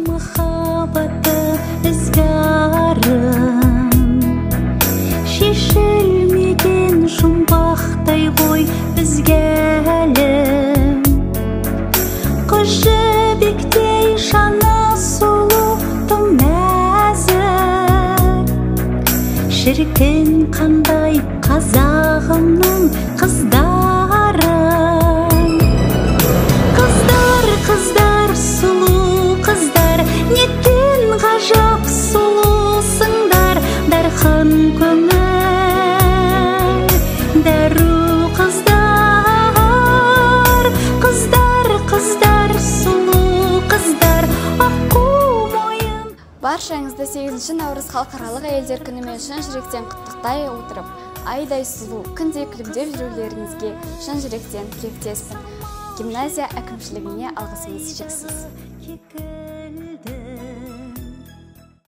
махаббаты ізгарым, шешілмеген жұмбақтай ғой бізге әлім. Қыз жібектей жаны сұлу тым нәзік, шіркін қандай қазағымның қыздары. Қыздар, сұлу қыздар, неткен ғажап сұлусыңдар. Дархан көңіл, дәру қыздар. Қыздар, сұлу қыздар, аққу мойын. Баршаңызды 8 наурыз халықаралық әйелдер күнімен шын жүректен құттықтай отырып, айдай сұлу күнде күлімдеп жүрулеріңізге шын жүректен тілектеспін. Гимназия әкімшілігіне алғысымыз шексіз.